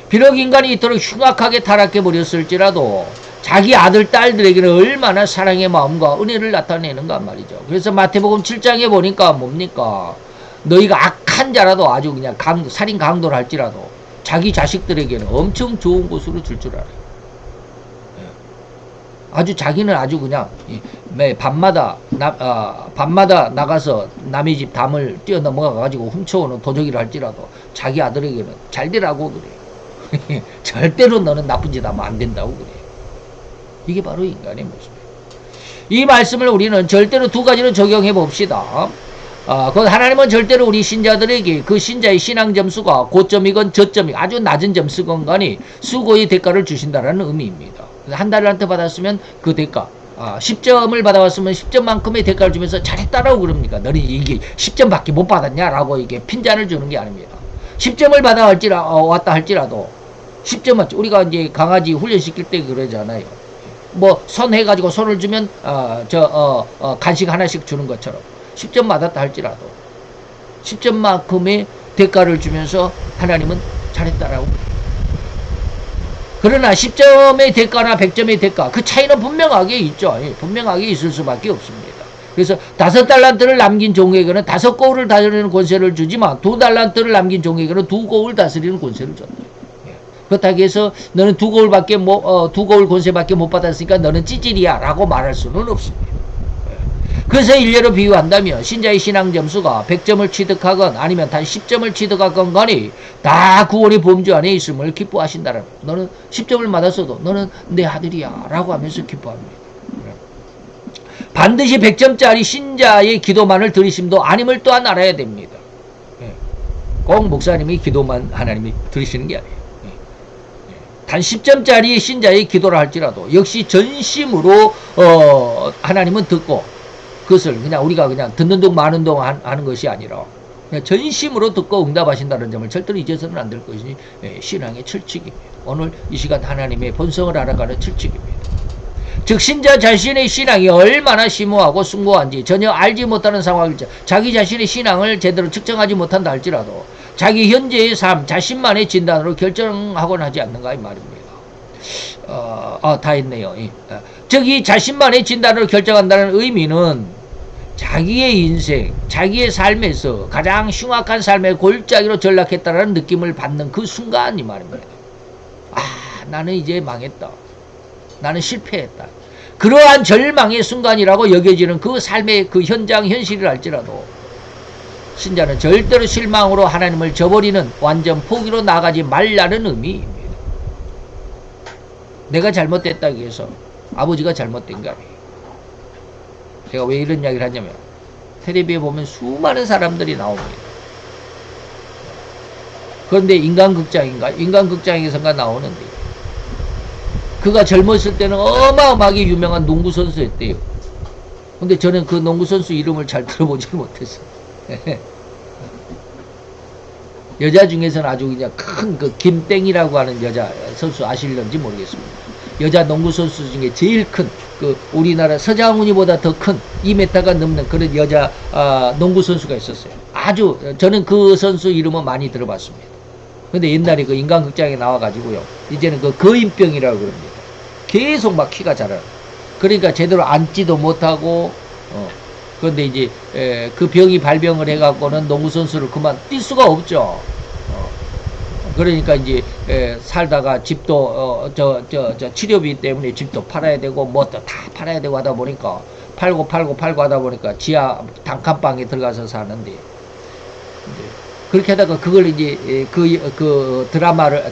비록 인간이 이토록 흉악하게 타락해버렸을지라도 자기 아들, 딸들에게는 얼마나 사랑의 마음과 은혜를 나타내는가 말이죠. 그래서 마태복음 7장에 보니까 뭡니까? 너희가 악한 자라도, 아주 그냥 살인 강도를 할지라도 자기 자식들에게는 엄청 좋은 곳으로 줄 줄 알아요. 아주 자기는 아주 그냥 밤마다 나가서 남의 집 담을 뛰어넘어가가지고 훔쳐오는 도적이라 할지라도 자기 아들에게는 잘 되라고 그래요. 절대로 너는 나쁜 짓 하면 안 된다고 그래. 이게 바로 인간의 모습이에요. 이 말씀을 우리는 절대로 두 가지로 적용해 봅시다. 하나님은 절대로 우리 신자들에게 그 신자의 신앙 점수가 고점이건 저점이건 아주 낮은 점수건 간에 수고의 대가를 주신다는 의미입니다. 한 달란트 받았으면 그 대가, 10점을 받아왔으면 10점만큼의 대가를 주면서 잘했다라고 그럽니까? 너는 이게 10점밖에 못 받았냐라고 이게 핀잔을 주는 게 아닙니다. 10점을 왔다 할지라도 10점 맞죠? 우리가 이제 강아지 훈련시킬 때 그러잖아요. 뭐 손 해가지고 손을 주면 간식 하나씩 주는 것처럼 10점 맞았다 할지라도 10점만큼의 대가를 주면서 하나님은 잘했다라고. 그러나 10점의 대가나 100점의 대가, 그 차이는 분명하게 있죠. 분명하게 있을 수밖에 없습니다. 그래서 5달란트를 남긴 종에게는 5거울을 다스리는 권세를 주지만 2달란트를 남긴 종에게는 2거울 다스리는 권세를 줬다. 그렇다고 해서 너는 2거울 권세밖에 못 받았으니까 너는 찌질이야 라고 말할 수는 없습니다. 그래서 일례로 비유한다면 신자의 신앙 점수가 100점을 취득하건 아니면 단 10점을 취득하건 간에 다 구원의 범주 안에 있음을 기뻐하신다는, 너는 10점을 받았어도 너는 내 아들이야 라고 하면서 기뻐합니다. 반드시 100점짜리 신자의 기도만을 들으심도 아님을 또한 알아야 됩니다. 꼭 목사님이 기도만 하나님이 들으시는 게 아니에요. 단 10점짜리 신자의 기도를 할지라도 역시 전심으로 하나님은 듣고, 그것을 그냥 우리가 그냥 듣는 동 마는 동 하는 것이 아니라 그냥 전심으로 듣고 응답하신다는 점을 절대로 잊어서는 안 될 것이 신앙의 철칙입니다. 오늘 이 시간 하나님의 본성을 알아가는 철칙입니다. 즉 신자 자신의 신앙이 얼마나 심오하고 숭고한지 전혀 알지 못하는 상황일 때, 자기 자신의 신앙을 제대로 측정하지 못한다 할지라도 자기 현재의 삶, 자신만의 진단으로 결정하곤 하지 않는가 이 말입니다. 다 했네요. 즉 이 자신만의 진단으로 결정한다는 의미는 자기의 인생, 자기의 삶에서 가장 흉악한 삶의 골짜기로 전락했다는 느낌을 받는 그 순간 이 말입니다. 나는 이제 망했다. 나는 실패했다. 그러한 절망의 순간이라고 여겨지는 그 삶의 그 현장, 현실을 알지라도 신자는 절대로 실망으로 하나님을 저버리는 완전 포기로 나가지 말라는 의미입니다. 내가 잘못됐다고 해서 아버지가 잘못된 거 아니에요. 제가 왜 이런 이야기를 하냐면 텔레비에 보면 수많은 사람들이 나옵니다. 그런데 인간극장에선가 나오는데 그가 젊었을 때는 어마어마하게 유명한 농구선수였대요. 근데 저는 그 농구선수 이름을 잘 들어보지 못했어요. 여자 중에서는 아주 그냥 큰 그 김땡이라고 하는 여자 선수 아실런지 모르겠습니다. 여자 농구선수 중에 제일 큰, 그 우리나라 서장훈이보다 더 큰 2m가 넘는 그런 여자 농구선수가 있었어요. 아주 저는 그 선수 이름은 많이 들어봤습니다. 근데 옛날에 그 인간극장에 나와가지고요, 이제는 그 거인병이라고 그럽니다. 계속 막 키가 자라요. 그러니까 제대로 앉지도 못하고, 그런데 이제 그 병이 발병을 해갖고는 농구선수를 그만 뛸 수가 없죠. 그러니까 이제 살다가 집도 치료비 때문에 집도 팔아야 되고 뭣도 다 팔아야 되고 하다 보니까 팔고 하다 보니까 지하 단칸방에 들어가서 사는데, 그렇게 하다가 그걸 이제 그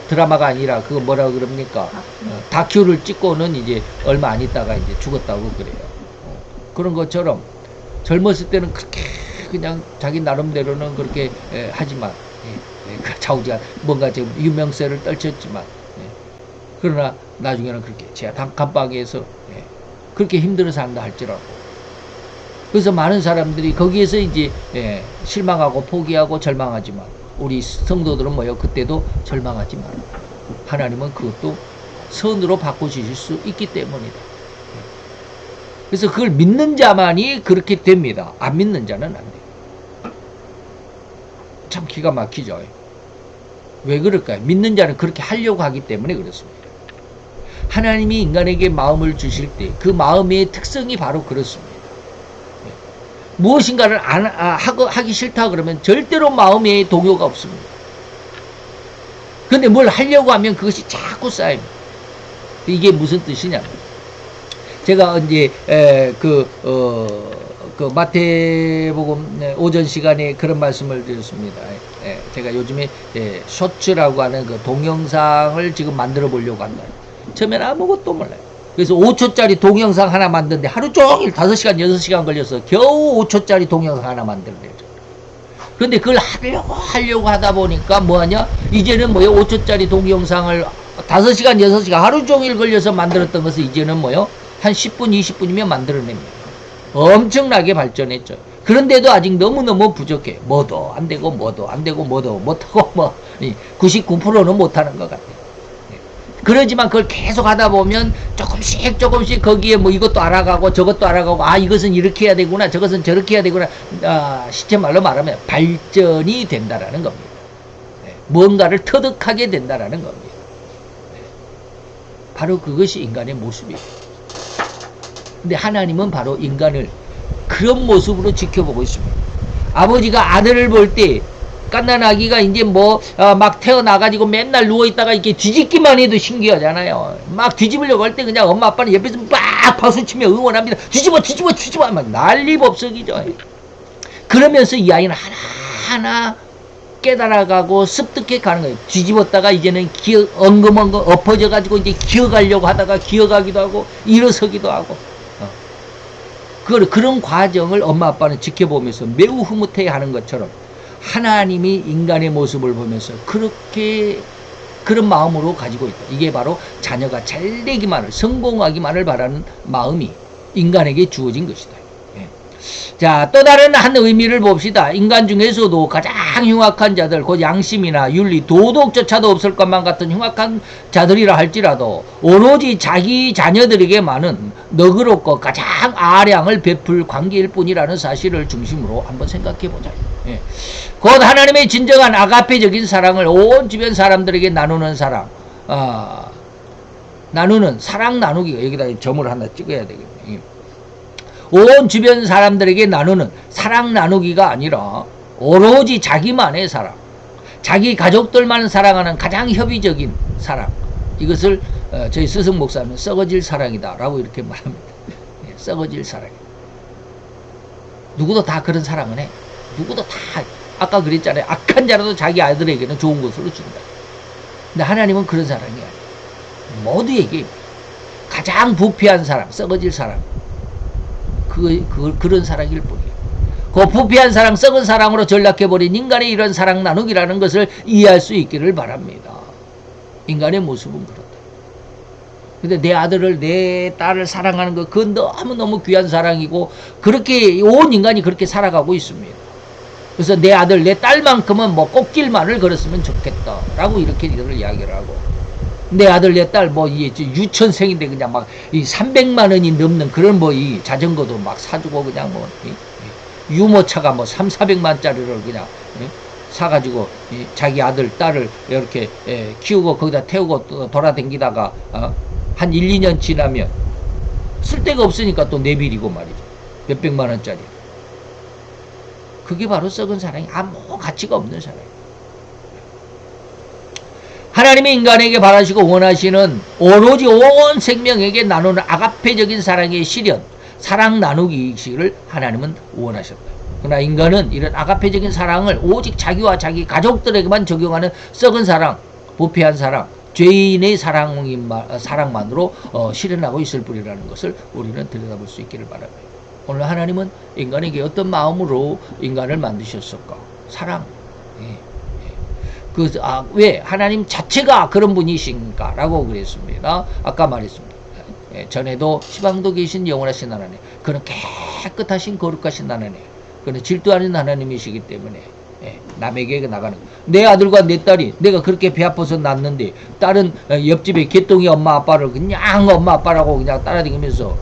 드라마가 아니라 그거 뭐라 그럽니까? 다큐를 찍고는 이제 얼마 안 있다가 이제 죽었다고 그래요. 그런 것처럼 젊었을 때는 그렇게 그냥 자기 나름대로는 그렇게 하지만 좌우지간 뭔가 좀 유명세를 떨쳤지만, 그러나 나중에는 그렇게 지하 단칸방에서 그렇게 힘들어서 한다 할지라도, 그래서 많은 사람들이 거기에서 이제 실망하고 포기하고 절망하지만 우리 성도들은 뭐요? 그때도 절망하지 마라. 하나님은 그것도 선으로 바꿔주실 수 있기 때문이다. 그래서 그걸 믿는 자만이 그렇게 됩니다. 안 믿는 자는 안 돼요. 참 기가 막히죠. 왜 그럴까요? 믿는 자는 그렇게 하려고 하기 때문에 그렇습니다. 하나님이 인간에게 마음을 주실 때 그 마음의 특성이 바로 그렇습니다. 무엇인가를 하기 싫다 그러면 절대로 마음에 동요가 없습니다. 근데 뭘 하려고 하면 그것이 자꾸 쌓입니다. 이게 무슨 뜻이냐면, 제가 이제 그 마태복음 오전 시간에 그런 말씀을 드렸습니다. 제가 요즘에 쇼츠라고 하는 그 동영상을 지금 만들어 보려고 한다. 처음에는 아무것도 몰라요. 그래서 5초짜리 동영상 하나 만드는데 하루 종일 5시간, 6시간 걸려서 겨우 5초짜리 동영상 하나 만들어내죠. 그런데 그걸 하려고 하다 보니까 뭐하냐? 이제는 뭐요? 5초짜리 동영상을 5시간, 6시간 하루 종일 걸려서 만들었던 것을 이제는 뭐요? 한 10분, 20분이면 만들어냅니다. 엄청나게 발전했죠. 그런데도 아직 너무너무 부족해. 뭐도 안 되고, 뭐도 안 되고, 뭐도 못하고, 99%는 못하는 것 같아요. 그러지만 그걸 계속 하다 보면 조금씩 거기에 뭐 이것도 알아가고 저것도 알아가고, 이것은 이렇게 해야 되구나, 저것은 저렇게 해야 되구나, 시체 말로 말하면 발전이 된다라는 겁니다. 뭔가를 터득하게 된다라는 겁니다. 바로 그것이 인간의 모습이에요. 근데 하나님은 바로 인간을 그런 모습으로 지켜보고 있습니다. 아버지가 아들을 볼 때 갓난 아기가 이제 막 태어나가지고 맨날 누워있다가 이렇게 뒤집기만 해도 신기하잖아요. 막 뒤집으려고 할 때 그냥 엄마 아빠는 옆에서 막 박수치며 응원합니다. 뒤집어 막 난리법석이죠. 그러면서 이 아이는 하나하나 깨달아가고 습득해 가는 거예요. 뒤집었다가 이제는 엉금엉금 엎어져가지고 이제 기어가려고 하다가 기어가기도 하고 일어서기도 하고 그런 과정을 엄마 아빠는 지켜보면서 매우 흐뭇해 하는 것처럼 하나님이 인간의 모습을 보면서 그런 마음으로 가지고 있다. 이게 바로 자녀가 잘 되기만을, 성공하기만을 바라는 마음이 인간에게 주어진 것이다. 자, 또 다른 한 의미를 봅시다. 인간 중에서도 가장 흉악한 자들, 곧 양심이나 윤리, 도덕조차도 없을 것만 같은 흉악한 자들이라 할지라도 오로지 자기 자녀들에게만은 너그럽고 가장 아량을 베풀 관계일 뿐이라는 사실을 중심으로 한번 생각해 보자. 곧 하나님의 진정한 아가페적인 사랑을 온 주변 사람들에게 나누는 사랑, 나누는 사랑 나누기가 여기다 점을 하나 찍어야 되겠네. 온 주변 사람들에게 나누는 사랑 나누기가 아니라 오로지 자기만의 사랑, 자기 가족들만 사랑하는 가장 협의적인 사랑, 이것을 저희 스승 목사는 썩어질 사랑이다 라고 이렇게 말합니다. 썩어질 사랑. 누구도 다 그런 사랑을 해. 누구도 다 아까 그랬잖아요. 악한 자라도 자기 아들에게는 좋은 것으로 준다. 근데 하나님은 그런 사랑이 아니에요. 모두에게 가장 부패한 사랑, 썩어질 사랑, 그런 사랑일 뿐이에요. 그 부패한 사랑, 썩은 사랑으로 전락해버린 인간의 이런 사랑 나누기라는 것을 이해할 수 있기를 바랍니다. 인간의 모습은 그렇다. 근데 내 아들을, 내 딸을 사랑하는 것, 그건 너무너무 귀한 사랑이고, 그렇게 온 인간이 그렇게 살아가고 있습니다. 그래서 내 아들, 내 딸만큼은 꽃길만을 걸었으면 좋겠다 라고 이렇게 이들을 이야기를 하고, 내 아들, 내 딸, 유천생인데 그냥 이 300만 원이 넘는 그런 이 자전거도 막 사주고 그냥 유모차가 3,400만짜리를 그냥 사가지고 자기 아들, 딸을 이렇게 키우고 거기다 태우고 돌아다니다가 한 1, 2년 지나면 쓸 데가 없으니까 또 내비리고 말이죠. 몇백만 원짜리. 그게 바로 썩은 사랑이 아무 가치가 없는 사랑이에요. 하나님이 인간에게 바라시고 원하시는 오로지 온 생명에게 나누는 아가페적인 사랑의 실현, 사랑 나누기식을 하나님은 원하셨다. 그러나 인간은 이런 아가페적인 사랑을 오직 자기와 자기 가족들에게만 적용하는 썩은 사랑, 부패한 사랑, 죄인의 사랑만으로 실현하고 있을 뿐이라는 것을 우리는 들여다볼 수 있기를 바랍니다. 오늘 하나님은 인간에게 어떤 마음으로 인간을 만드셨을까? 사랑. 왜 하나님 자체가 그런 분이신가 라고 그랬습니다. 아까 말했습니다. 전에도 시방도 계신 영원하신 하나님, 그는 깨끗하신 거룩하신 하나님, 그는 질투하는 하나님이시기 때문에 남에게 나가는 내 아들과 내 딸이 내가 그렇게 배 아파서 낳는데 딸은 옆집에 개똥이 엄마 아빠를 그냥 엄마 아빠라고 그냥 따라다니면서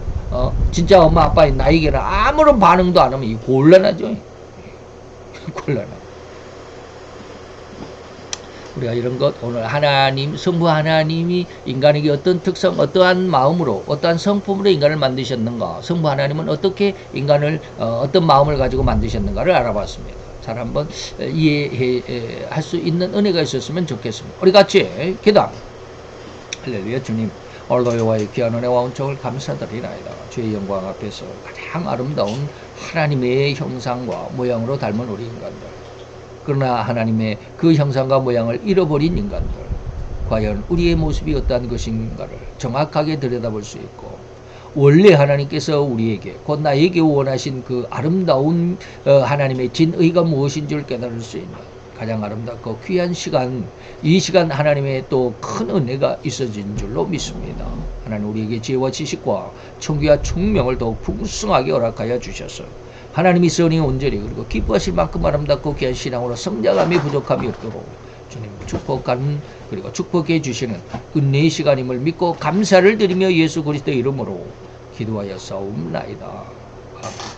진짜 엄마 아빠인 나에게는 아무런 반응도 안 하면 곤란하죠. 곤란하죠. 우리가 이런 것, 오늘 하나님, 성부 하나님이 인간에게 어떤 특성, 어떠한 마음으로, 어떠한 성품으로 인간을 만드셨는가, 성부 하나님은 어떻게 인간을, 어떤 마음을 가지고 만드셨는가를 알아봤습니다. 잘 한번 이해할 수 있는 은혜가 있었으면 좋겠습니다. 우리 같이 기도합니다. 할렐루야. 주님, 오늘도 여호와의 귀한 은혜와 은총을 감사드리나이다. 주의 영광 앞에서 가장 아름다운 하나님의 형상과 모양으로 닮은 우리 인간들, 그러나 하나님의 그 형상과 모양을 잃어버린 인간들, 과연 우리의 모습이 어떠한 것인가를 정확하게 들여다볼 수 있고, 원래 하나님께서 우리에게, 곧 나에게 원하신 그 아름다운 하나님의 진의가 무엇인 줄 깨달을 수 있는 가장 아름답고 귀한 시간, 이 시간 하나님의 또 큰 은혜가 있어진 줄로 믿습니다. 하나님 우리에게 지혜와 지식과 청기와 총명을 더욱 풍성하게 허락하여 주셔서 하나님이 선이 온전히 그리고 기뻐하실 만큼 아름답고 귀한 신앙으로 성장함이 부족함이 없도록 주님 축복하는, 그리고 축복해 주시는 은혜의 시간임을 믿고 감사를 드리며 예수 그리스도의 이름으로 기도하여 싸움나이다. 아멘.